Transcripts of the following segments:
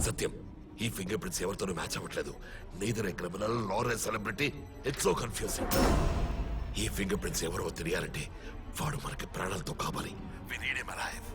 సత్యం, ఈ finger prints ఎవరితోనూ match అవ్వట్లేదు. Neither A criminal Nar A celebrity. It's so confusing. ఈ ఫింగర్ ప్రింట్స్ ఎవరో తెలియాలంటే వాడు మనకి ప్రాణాలతో కావాలి. We need him alive.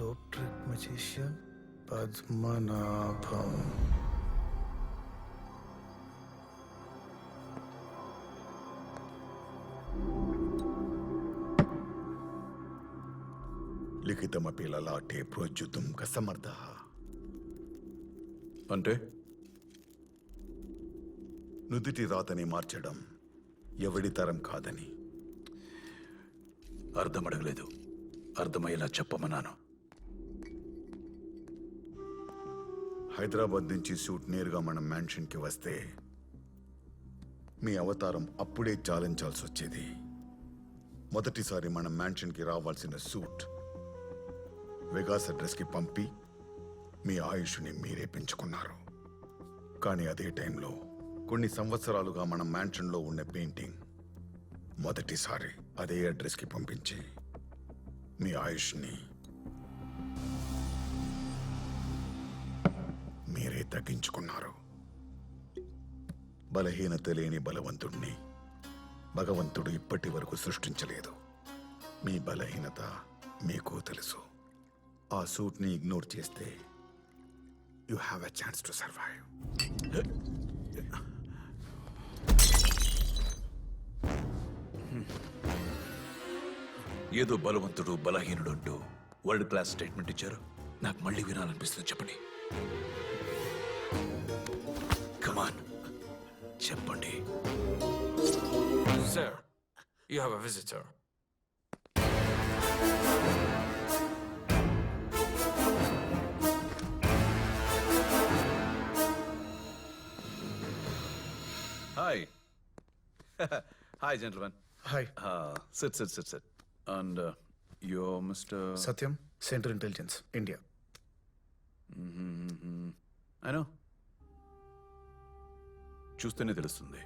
Rope trick magician Padmanabham. లిఖితమపి లలాటే ప్రోజ్యుతుం కసమర్థః. అంటే నుదిటి రాతని మార్చడం ఎవడి తరం కాదని. అర్థం అడగలేదు, అర్థమయ్యేలా చెప్పమన్నాను. హైదరాబాద్ నుంచి షూట్ నేరుగా మన మ్యాన్షన్కి వస్తే మీ అవతారం అప్పుడే చాలించాల్సి వచ్చేది. మొదటిసారి మన మ్యాన్షన్కి రావాల్సిన సూట్ వెగాస్ అడ్రస్కి పంపి మీ ఆయుష్ని మీరే పెంచుకున్నారు. కానీ అదే టైంలో కొన్ని సంవత్సరాలుగా మన మ్యాన్షన్లో ఉన్న పెయింటింగ్ మొదటిసారి అదే అడ్రస్కి పంపించి మీ ఆయుష్ని మీరే తగ్గించుకున్నారు. బలహీనత లేని బలవంతుడిని భగవంతుడు ఇప్పటి వరకు సృష్టించలేదు. మీ బలహీనత మీకు తెలుసు. ఆ సూట్ని ఇగ్నోర్ చేస్తే you have a chance to survive. ఏదో బలవంతుడు బలహీనుడు అంటూ వరల్డ్ క్లాస్ స్టేట్మెంట్ ఇచ్చారు. నాకు మళ్ళీ వినాలనిపిస్తుంది. చెప్పండి, కమాన్ చెప్పండి. Sir, you have a visitor. Hi. Hi gentlemen. Hi, sit. And you're Mr. Satyam, Central Intelligence, India. I know. చూస్తేనే తెలుస్తుంది.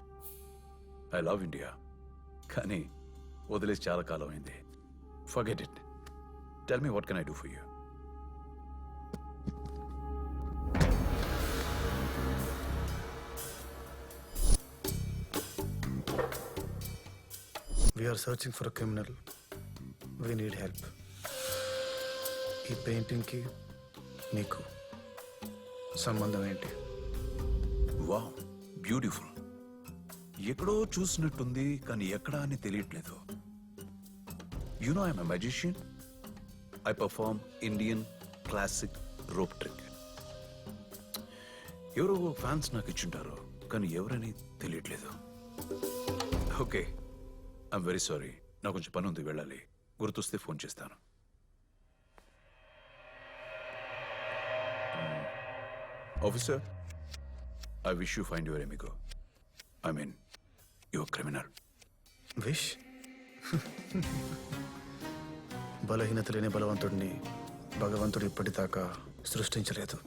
ఐ లవ్ ఇండియా, కానీ వదిలేసి చాలా కాలం అయింది. Forget it. Tell me what can I do for you? We are searching for a criminal. We need help. ఈ పెయింటింగ్కి మీకు సంబంధం ఏంటి? Wow, beautiful. ఎక్కడో చూసినట్టుంది, కానీ ఎక్కడా అని తెలియట్లేదు. You know I'm a magician. I perform Indian classic rope trick. ఎవరో ఫ్యాన్స్ నాకు ఇచ్చుంటారు, కానీ ఎవరని తెలియట్లేదు. Okay, I'm very sorry. నాకు కొంచెం పని ఉంది, వెళ్ళాలి. గుర్తొస్తే ఫోన్ చేస్తాను. Officer, I wish you find your amigo. I mean, your criminal. Wish? బలహీనత లేని బలవంతుడిని భగవంతుడు ఇప్పటిదాకా సృష్టించలేదు.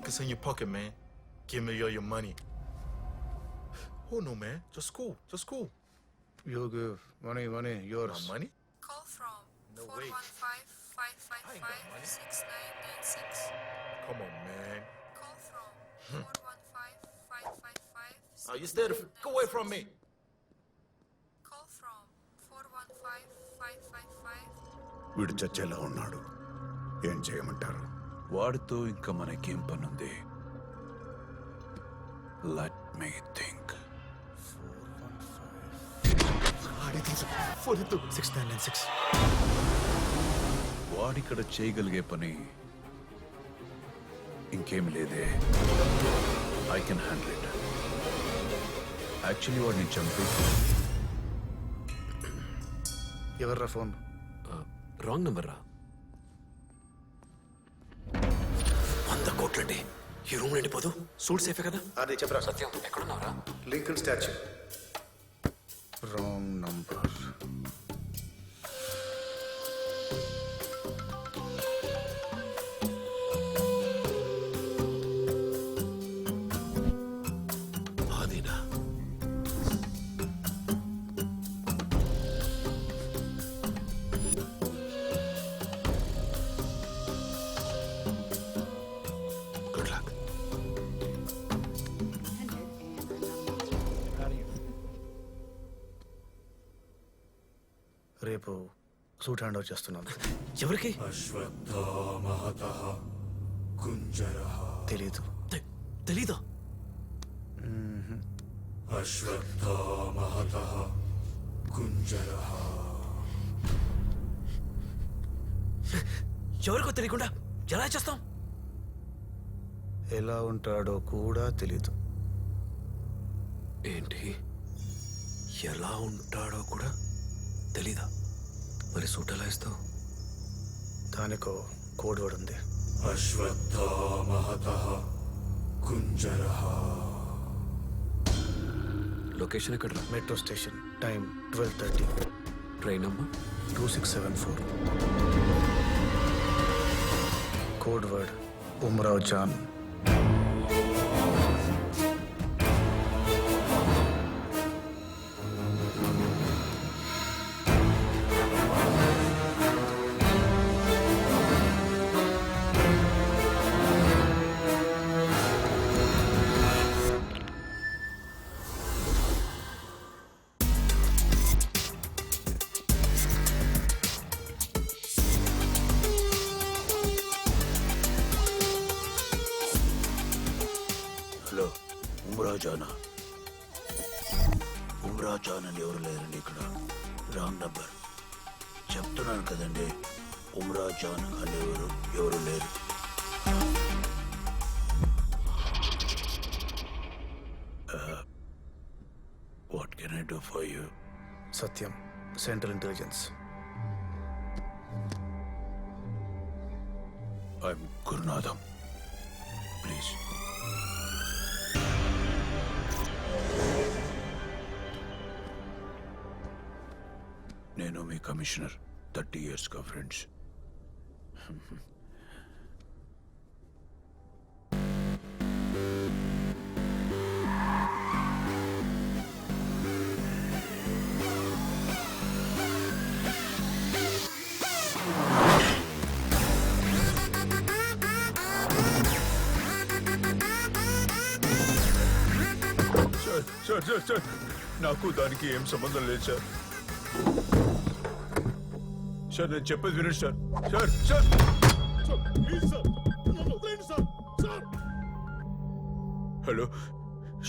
It's in your pocket, man. Give me all your money. Oh no, man. Just cool. Just cool. You give money, My yours. money? Call from No way. 415-555-6996. Come on, man. Call from 415-555. Oh, you scared? Go away from me. Call from 415-555. వీడు చచ్చేలా ఉన్నాడు. ఏం చేయమంటారు? వాడితో ఇంకా మనకేం పనుంది? Let me think. 415 696. వాడిక్కడ చేయగలిగే పని ఇంకేమి లేదే. I can handle it. Actually వాడిని చంపి ఎవర్రా ఫోన్? రాంగ్ నెంబర్ రా. 100 కోట్లండి. ఈ రూమ్ నిండిపోదు. సూట్ సేఫే కదా? అదే చెప్పరా. సత్యం ఎక్కడున్నావురా? Lincoln statue. Wrong number. ఆదినా గుడ్ లక్. రేపు సూట్ హ్యాండ్ ఓవర్ చేస్తున్నాను. ఎవరికి? తెలీదు. తెలీదా? ఎవరికో తెలియకుండా ఎలా చేస్తాం? ఎలా ఉంటాడో కూడా తెలీదు. ఏంటి? ఎలా ఉంటాడో కూడా తెలీదా? మరి సూట్ ఎలా ఇస్తావు? దానికో కోడ్ వర్డ్ ఉంది. లొకేషన్ ఎక్కడరా? Metro station. Time 12:30. Train number 2674. Code word Umrao Jaan. Hello, ఉమ్రాజానా? ఉమ్రాజాన్ అని ఎవరు లేరండి ఇక్కడ. Wrong number. చెప్తున్నాను కదండి, ఉమ్రాజాన్ అని ఎవరు లేరు. What can I do for you? Satyam, central intelligence. I'm Gurunatham. Please. నేను మీ కమిషనర్. 30 yearsగా ఫ్రెండ్స్. సార్ నాకు దానికి ఏం సంబంధం లేదు సార్. సార్ నేను చెప్పేది వినండి sir. Sir sir please sir, నన్ను వదిలేయండి సార్. Sir hello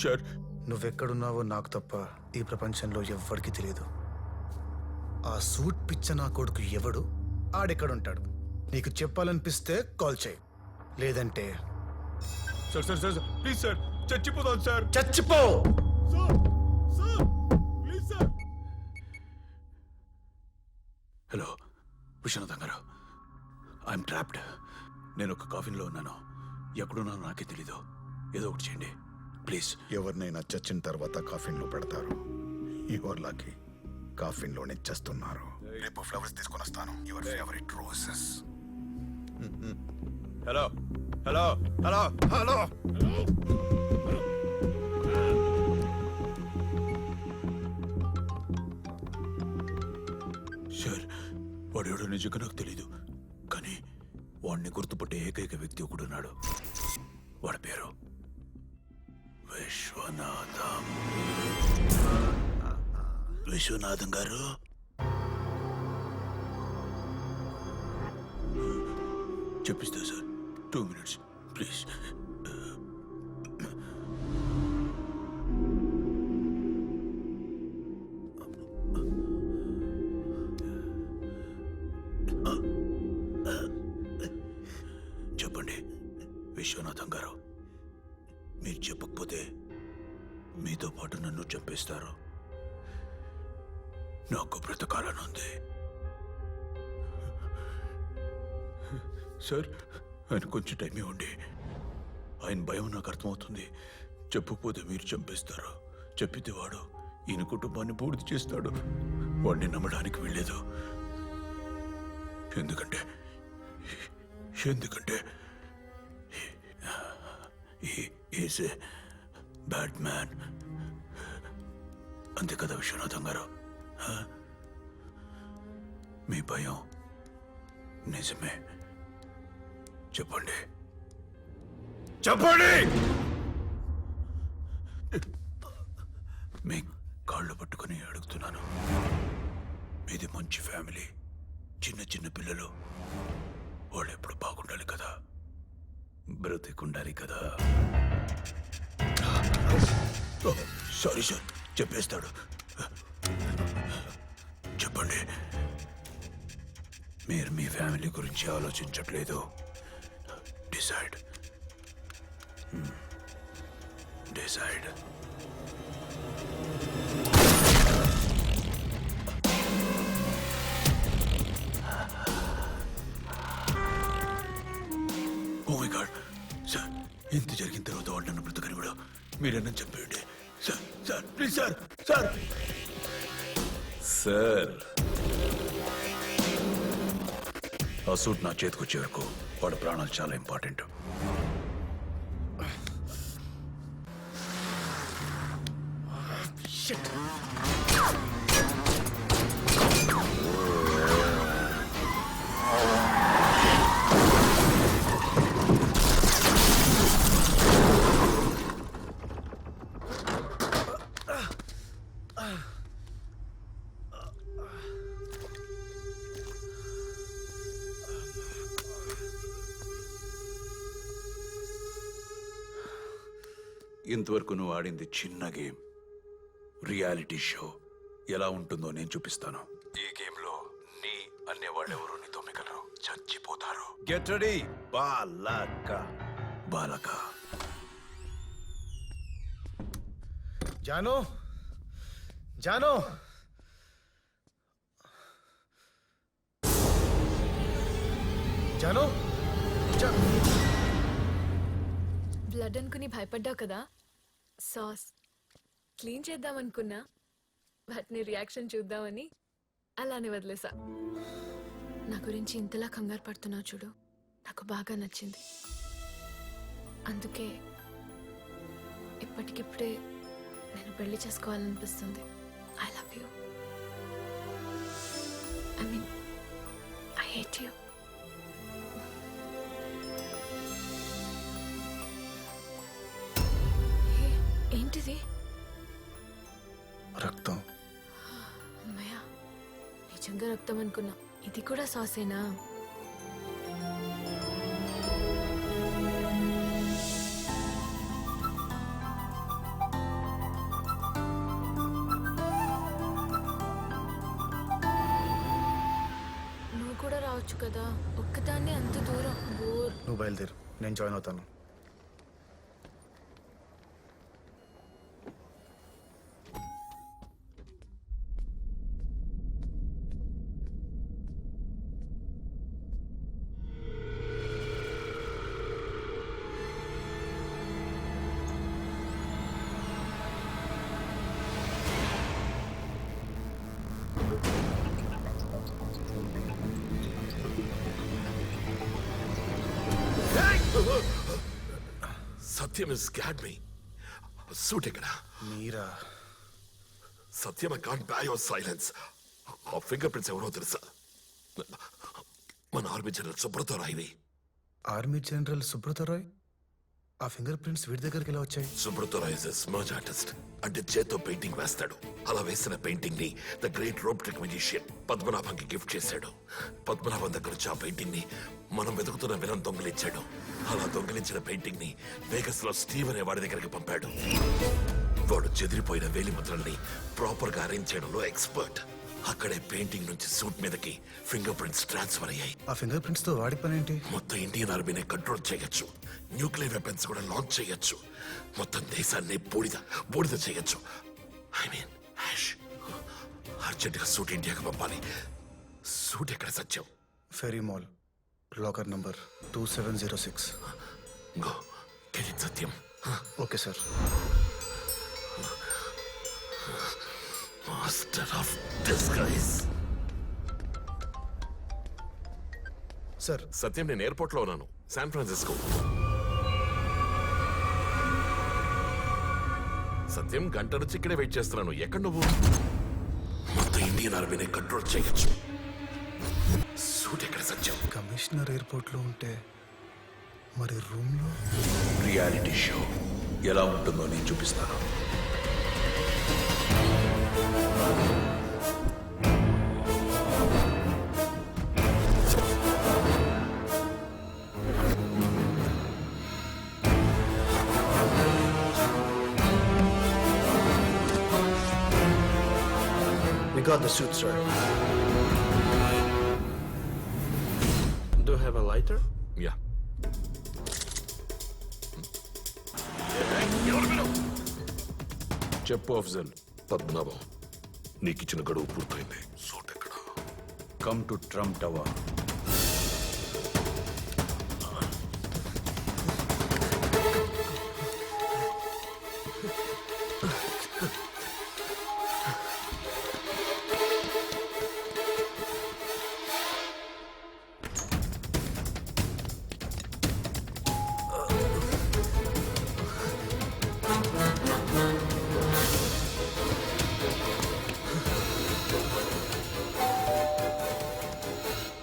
sir. నువ్వెక్కడున్నావో నాకు తప్ప ఈ ప్రపంచంలో ఎవ్వడికి తెలియదు. ఆ సూట్ పిచ్చ నా కొడుకు ఎవడు, ఆడెక్కడుంటాడు నీకు చెప్పాలనిపిస్తే కాల్ చేయి. లేదంటే sir sir sir please sir, చచ్చిపోతాను సార్. చచ్చిపో. Sir sir please sir. Hello Vishwanatham గారు, ఐఎమ్ ట్రాప్డ్. నేను ఒక కాఫీన్లో ఉన్నాను. ఎక్కడున్నానో నాకే తెలీదు. ఏదో ఒకటి చేయండి ప్లీజ్. ఎవరినైనా చచ్చిన తర్వాత కాఫిన్లో పెడతారు. యువర్ లక్కీ కాఫిన్లోనే చేస్తున్నారు. రేపు ఫ్లవర్స్ తీసుకొని వస్తాను. Your favourite roses. Hello hello hello hello. Sir, వాడు ఎవడో నిజంగా నాకు తెలీదు, కానీ వాడిని గుర్తుపట్టే ఏకైక వ్యక్తి ఒకడున్నాడు. వాడి పేరు విశ్వనాథం. విశ్వనాథం గారు, చెప్పిస్తా sir. 2 minutes please. Vishwanatham garu, మీరు చెప్పకపోతే మీతో పాటు నన్ను చంపేస్తారు. నాకు బ్రతకాలనుంది. సార్, ఆయన కొంచెం టైం ఇవ్వండి. ఆయన భయం నాకు అర్థమవుతుంది. చెప్పకపోతే మీరు చంపేస్తారు. చెప్పితే వాడు ఈయన కుటుంబాన్ని పూర్తి చేస్తాడు. వాడిని నమ్మడానికి వెళ్ళలేదు. ఎందుకంటే ఈజ్ ఏ బ్యాడ్ మ్యాన్. అంతే కదా విశ్వనాథం గారు? మీ భయం నిజమే. చెప్పండి. మీ కాళ్ళు పట్టుకుని అడుగుతున్నాను. మీది మంచి ఫ్యామిలీ, చిన్న చిన్న పిల్లలు. వాళ్ళు ఎప్పుడు బాగుండాలి కదా, బ్రతికుండాలి కదా. సారీ సార్, చెప్పేస్తాడు. చెప్పండి, మీరు మీ ఫ్యామిలీ గురించి ఆలోచించట్లేదు. Decide. Oh my God sir, ఎంత జరిగిన తర్వాత వాడు నన్ను బ్రతకని కూడా మీరన్నా చెప్పండి సార్. Sir please sir. Sir sir ఆ సూట్ నా చేతికి వచ్చే వరకు వాడి ప్రాణాలు చాలా ఇంపార్టెంట్. ఇంతవరకు నువ్వు ఆడింది చిన్న గేమ్. రియాలిటీ షో ఎలా ఉంటుందో నేను చూపిస్తాను. ఈ గేమ్లో నీ అనేవాళ్ళెవరు నీతో మిగలరు, చచ్చిపోతారు. గెట్ రెడీ బాలక. జాను, జాను, జాను, బ్లడ్ అనుకుని భయపడ్డావు కదా. సాస్ క్లీన్ చేద్దామనుకున్నా, బట్ నీ రియాక్షన్ చూద్దామని అలానే వదిలేసా. నా గురించి ఇంతలా కంగారు పడుతున్నావు చూడు, నాకు బాగా నచ్చింది. అందుకే ఇప్పటికిప్పుడే నేను పెళ్లి చేసుకోవాలనిపిస్తుంది. I love you. I mean I hate you. ఏంటిది? రక్తం. అమ్మయ్య, నిజంగా రక్తం అనుకున్నా. ఇది కూడా సాసేనా? నువ్వు కూడా రావచ్చు కదా, ఒక్కదాన్ని అంత దూరం. బోర్. నువ్వు బయలుదేరు, నేను జాయిన్ అవుతాను. Satyam has scared me. Suit ఎక్కడ? మీరా? Satyam, I can't bear your silence. ఆ ఫింగర్ ప్రింట్స్ ఎవరో తెలుసా? మన ఆర్మీ జనరల్ సుబ్రత రాయ్వి. Army general Subrata Roy? ఆ ఫింగర్ ప్రింట్స్ వీడి దగ్గరికి ఎలా వచ్చాయి? Subrata Roy is a smudge artist. అంటే చేత్తో పెయింటింగ్ వేస్తాడు. అలా వేసిన పెయింటింగ్ ని the great rope trick musician పద్మనాభంకి గిఫ్ట్ చేశాడు. పద్మనాభం దగ్గర నుంచి ఆ పెయింటింగ్ ని మనం వెతుకుతున్న విలన్ దొంగిలించాడు. అలా దొంగిలించిన పెయింటింగ్ ని వేగస్ లో స్టీవ్ అనే వాడి దగ్గరికి పంపాడు. వాడు చెదిరిపోయిన వేలి ముద్రల్ని ప్రాపర్ గా అరేంజ్ చేయడంలో ఎక్స్పర్ట్. అక్కడే పెయింటింగ్ నుంచి సూట్ మీదకి ఫింగర్ ప్రింట్స్ ట్రాన్స్ఫర్ అయ్యాయి. ఆ ఫింగర్ ప్రింట్స్ తో వాడి పని ఏంటి? మొత్తం ఇండియన్ ఆర్మీని కంట్రోల్ చేయొచ్చు, న్యూక్లియర్ వెపన్స్ కూడా లాంచ్ చేయొచ్చు, మొత్తం దేశాన్ని బూడిద చేయొచ్చు. ఐ మీన్ అర్జెంట్ గా సూట్ ఇండియాకి పంపాలి. సూట్ ఎక్కడ Satyam? Ferry mall locker number 2706. Go get it Satyam. Okay sir. Master of disguise. Sir Satyam, నేను ఎయిర్పోర్ట్ లో ఉన్నాను, శాన్ ఫ్రాన్సిస్కో. సత్యం, గంట నుంచి ఇక్కడే వెయిట్ చేస్తున్నాను. ఎక్కడ నువ్వు? మొత్తం ఇండియన్ ఆర్మీని కంట్రోల్ చేయొచ్చు. సూట్ ఎక్కడ సత్యం? కమిషనర్ ఎయిర్పోర్ట్ లో ఉంటే మరి రూమ్ లో? రియాలిటీ షో ఎలా ఉంటుందో నేను చూపిస్తాను. We got the suit, sir. Do you have a lighter? Yeah. చెప్పు అఫ్జల్. పద్మనాభం, నీకిచ్చిన గడువు పూర్తయింది. సూట్ ఎక్కడ? Come to Trump tower.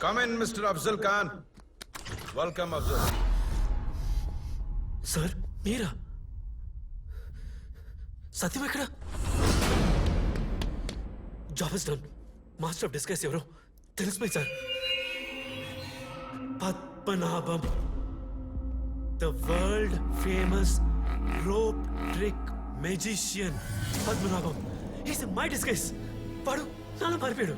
Come in, Mr. Afzal Khan. Welcome, Afzal. Sir మీరా? సత్యం ఎక్కడ? Job is done. Master of disguise ఎవరో తెలిసిపోయింది sir. Padmanabham, the world famous rope trick magician Padmanabham. Is my disguise. వాడు నాలో పారిపోయాడు.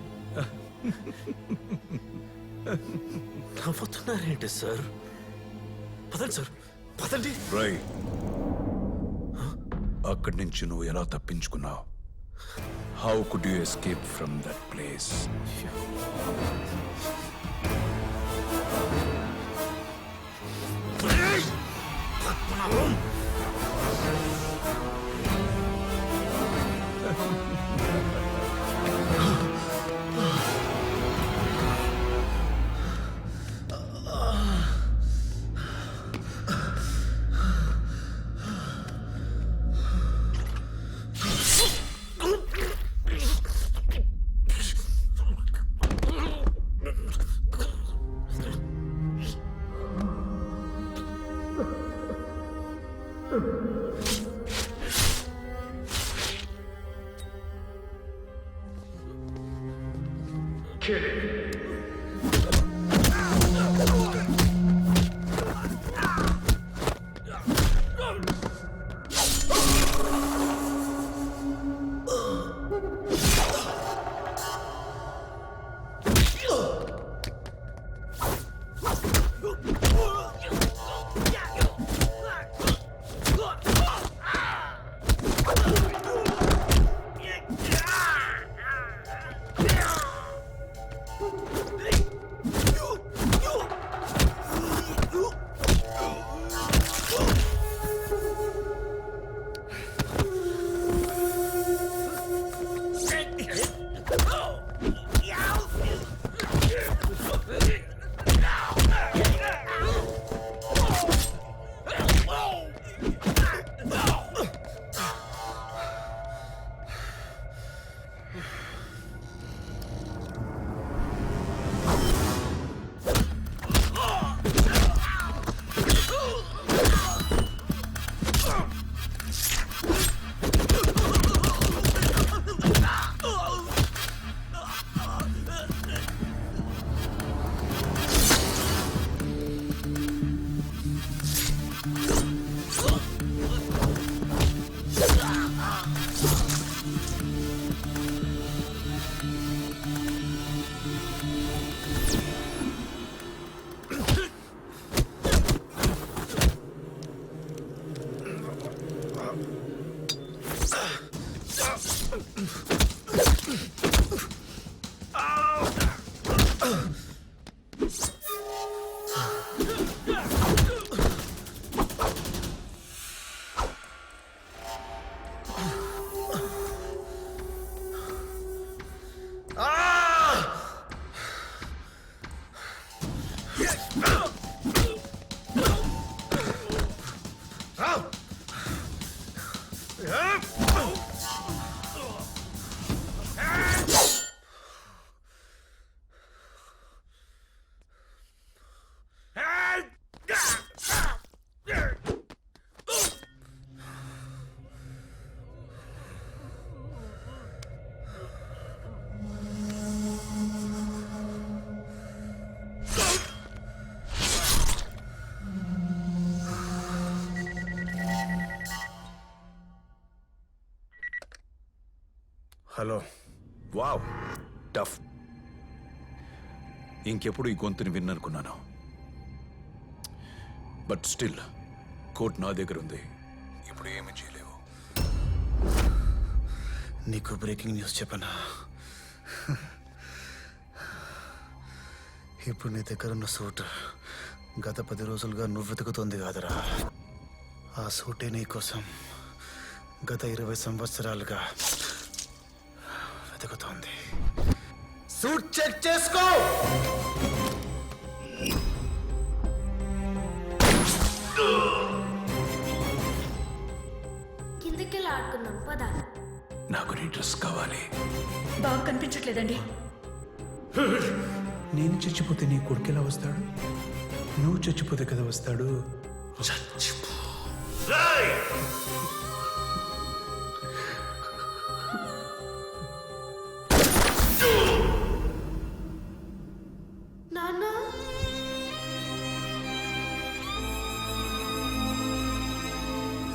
నవ్వుతున్నారేంటి సార్? పదండి సార్, పదండి. రై, అక్కడి నుంచి నువ్వు ఎలా తప్పించుకున్నావు? How could you escape from that place? Hello. Wow, tough. ఇంకెప్పుడు ఈ గొంతుని విన్ననుకున్నాను. బట్ స్టిల్ కోర్ట్ నా దగ్గర ఉంది. ఇప్పుడు ఏమీ చేయలేవు. నీకు బ్రేకింగ్ న్యూస్ చెప్పనా? ఇప్పుడు నీ దగ్గర ఉన్న సూట్ గత 10 రోజులుగా నువ్వు వెతుకుతుంది కాదురా. ఆ సూటే నీ కోసం గత 20 సంవత్సరాలుగా వెతుకుతోంది. సూట్ చెక్ చేసుకో. కిందకెళ్ళి ఆడుకుందాం పదా. నాకు నీ డ్రెస్ కావాలి. బాగా కనిపించట్లేదండి. నేను చచ్చిపోతే నీ కొడుకు ఎలా వస్తాడు? నువ్వు చచ్చిపోతే కదా వస్తాడు. నాన్న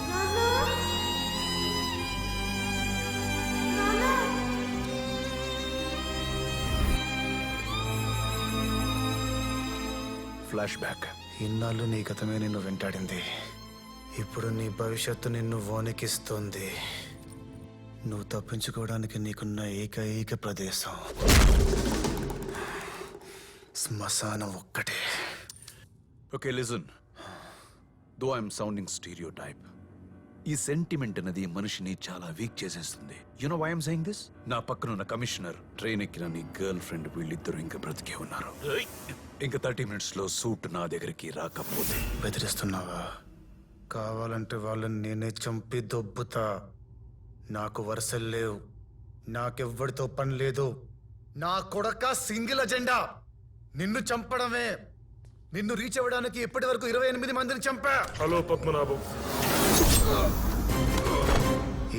నాన్న నాన్న ఫ్లాష్ బ్యాక్. ఇన్నాళ్ళు నీ గతమే నిన్ను వెంటాడింది. ఇప్పుడు నీ భవిష్యత్తు నిన్ను వణికిస్తోంది. నువ్వు తప్పించుకోవడానికి నీకున్న ఏకైక ప్రదేశం శ్మశానం ఒక్కటే. Okay listen, though I'm sounding stereotype, ఈ సెంటిమెంట్ అనేది మనిషిని చాలా వీక్ చేసేస్తుంది. You know why I'm saying this? నా పక్కనున్న కమిషనర్, ట్రైన్ ఎక్కిన నీ గర్ల్ ఫ్రెండ్, వీళ్ళిద్దరూ ఇంకా బ్రతికే ఉన్నారు. ఇంకా 30 minutes లో సూట్ నా దగ్గరికి రాకపోతే. బెదిరిస్తున్నావా? కావాలంటే వాళ్ళని నేనే చంపి దొబ్బుతా. నాకు వరుసలు లేవు. నాకెవ్వడితో పని లేదు. నా కొడక సింగిల్ అజెండా నిన్ను చంపడమే. నిన్ను రీచ్ అవ్వడానికి ఇప్పటి వరకు 28 మందిని చంపా. హలో పద్మనాభం.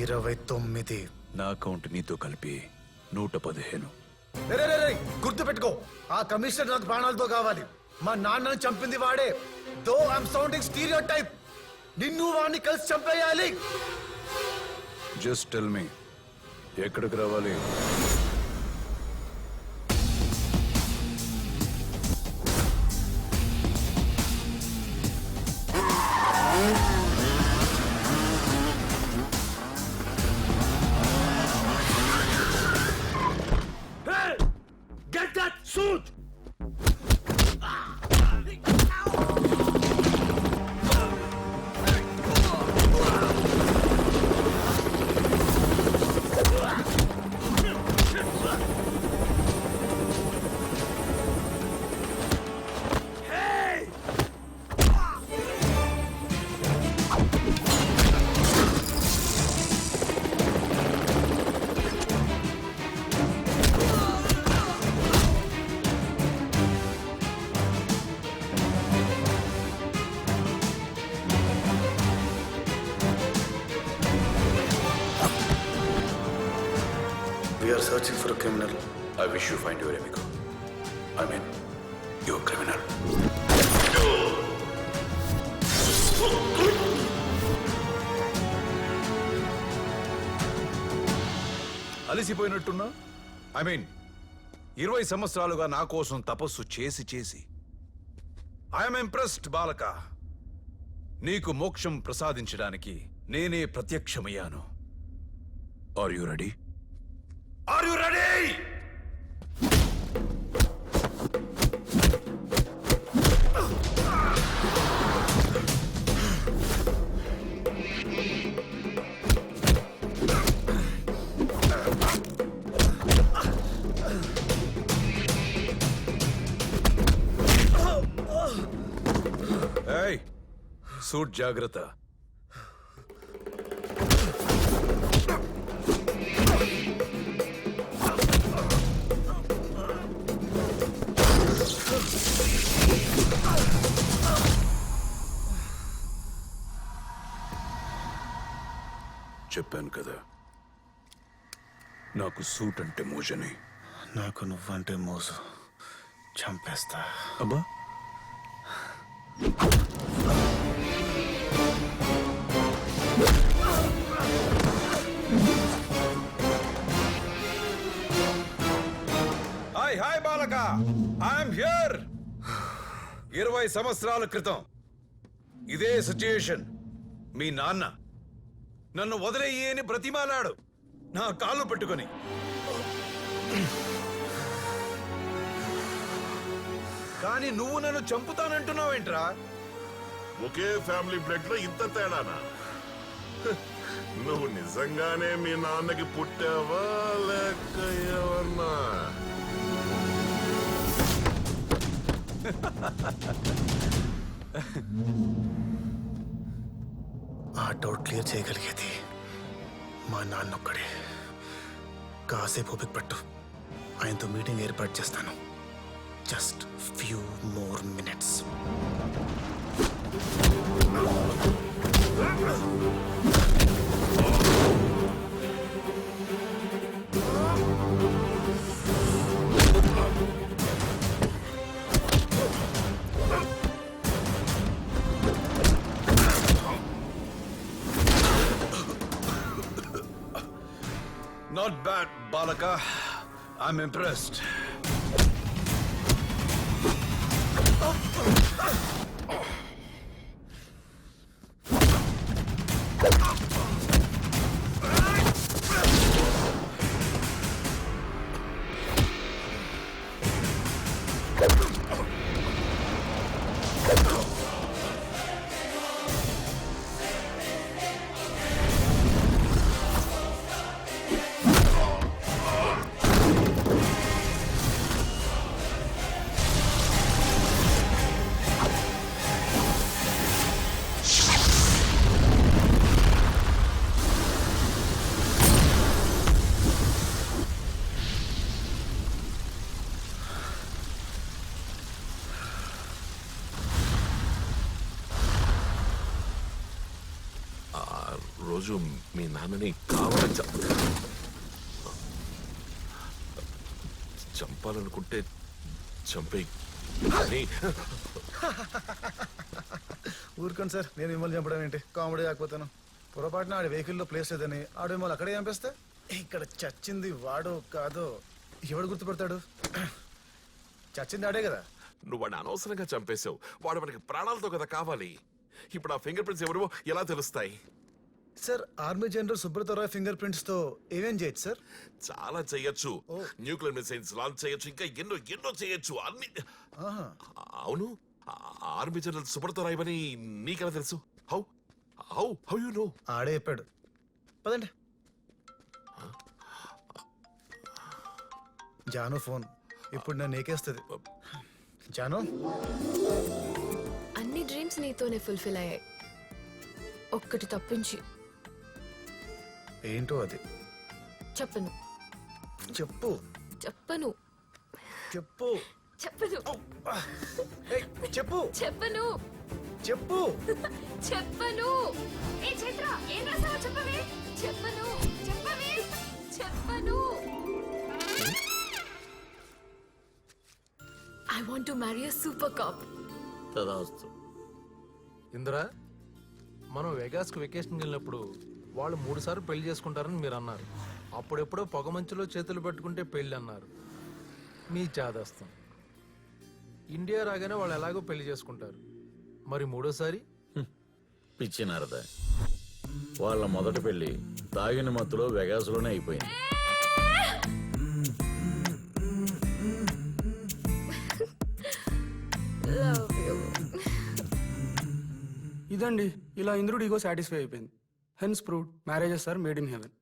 29. నా అకౌంట్ నీతో కలిపి 115. గుర్తు పెట్టుకో, ఆ కమిషనర్ నాకు ప్రాణాలతో కావాలి. మా నాన్నను చంపింది వాడే. దో ఐఎమ్ సౌండింగ్ స్టీరియో టైప్, నిన్ను వాడిని కలిసి చంపేయాలి. జస్ట్ టెల్ మీ, ఎక్కడికి రావాలి? Get that suit! We are searching for a criminal. I wish you find your amigo. I mean, your criminal. అలసిపోయినట్టున్నా? ఐ మీన్ 20 సంవత్సరాలుగా నా కోసం తపస్సు చేసి చేసి ఐఎమ్ ఇంప్రెస్డ్ బాలక. నీకు మోక్షం ప్రసాదించడానికి నేనే ప్రత్యక్షమయ్యాను. Are you ready? Are you ready? ఏయ్, సూట్ జాగ్రత్త. చెప్పాను కదా, నాకు సూట్ అంటే మోజని. నాకు నువ్వంటే మోజు. చంపేస్తా. అబ్బా, హాయ్ హాయ్ బాలక, ఐఎమ్ హియర్. 20 సంవత్సరాల క్రితం ఇదే సిచ్యుయేషన్. మీ నాన్న నన్ను వదిలేయి అని బ్రతిమాలాడు, నా కాళ్ళు పెట్టుకొని. కానీ నువ్వు నన్ను చంపుతానంటున్నావేంట్రా? ఒకే ఫ్యామిలీ బ్లడ్ లో ఇంత తేడానా? నువ్వు నిజంగానే మీ నాన్నకి పుట్టావా లేక ఏమన్నా? ఆ డౌట్ క్లియర్ చేయగలిగేది మా నాన్నొక్కడే. కాసేపు ఓపిక పట్టు, ఆయనతో మీటింగ్ ఏర్పాటు చేస్తాను. Just few more minutes. Not bad, Balaka. I'm impressed. రోజు మీ నాన్నని కావాలని చంపాలనుకుంటే చంపే. ఊరుకోండి సార్, నేను మిమ్మల్ని చంపడం ఏంటి? కామెడీ కాకపోతాను. పొరపాటున ఆడి వెహికల్లో ప్లేస్ లేదని ఆడు మిమ్మల్ని అక్కడే చంపేస్తే ఇక్కడ చచ్చింది వాడో కాదో ఎవడు గుర్తుపడతాడు? చచ్చింది ఆడే కదా. నువ్వు వాడిని అనవసరంగా చంపేశావు. వాడు మనకి ప్రాణాలతో కదా కావాలి. ఇప్పుడు ఆ ఫింగర్ ప్రింట్స్ ఎవరివో ఎలా తెలుస్తాయి? Sir, army general Subrata Roy fingerprints తో ఏమేం చేయొచ్చు సార్? చాలా చేయొచ్చు. న్యూక్లియర్ మిసైల్స్ లాంచ్ చేయొచ్చు, ఇంకా ఎన్నో ఎన్నో చేయొచ్చు. అన్ని. అవును, ఆర్మీ జనరల్ సుబ్రత రాయ్ అని నీకెలా తెలుసు? How how how you know? ఆడే చెప్పాడు. పదండి. జాను ఫోన్ ఇప్పుడు నన్ను ఏకేస్తుంది. జాను, అన్ని డ్రీమ్స్ నీతోనే ఫుల్ఫిల్ అయ్యాయి, ఒక్కటి తప్పించి. ఏంటో అది? చెప్పను. చెప్పు. చెప్పను. చెప్పు. చెప్పను. ఏయ్, చెప్పు. చెప్పను. చెప్పు. చెప్పను. ఏ చైత్ర, ఏం రాసావో చెప్పవే. చెప్పను. చెప్పవే. చెప్పను. I want to marry a super cop. తదాస్తు. ఇందిరా, మనం వెగాస్కి వెకేషన్కి వెళ్ళినప్పుడు వాళ్ళు 3 సార్లు పెళ్లి చేసుకుంటారని మీరు అన్నారు. అప్పుడెప్పుడో పొగ మంచులో చేతులు పట్టుకుంటే పెళ్లి అన్నారు. మీ చాదస్తం. ఇండియా రాగానే వాళ్ళు ఎలాగో పెళ్లి చేసుకుంటారు. మరి 3వ సారి? పిచ్చినారద. వాళ్ళ మొదటి పెళ్లి తాగిన మత్తులో వెగాసులోనే అయిపోయింది. ఇదండి ఇలా ఇంద్రుడు ఈగో సాటిస్ఫై అయిపోయింది. Hence proved marriages are made in haven.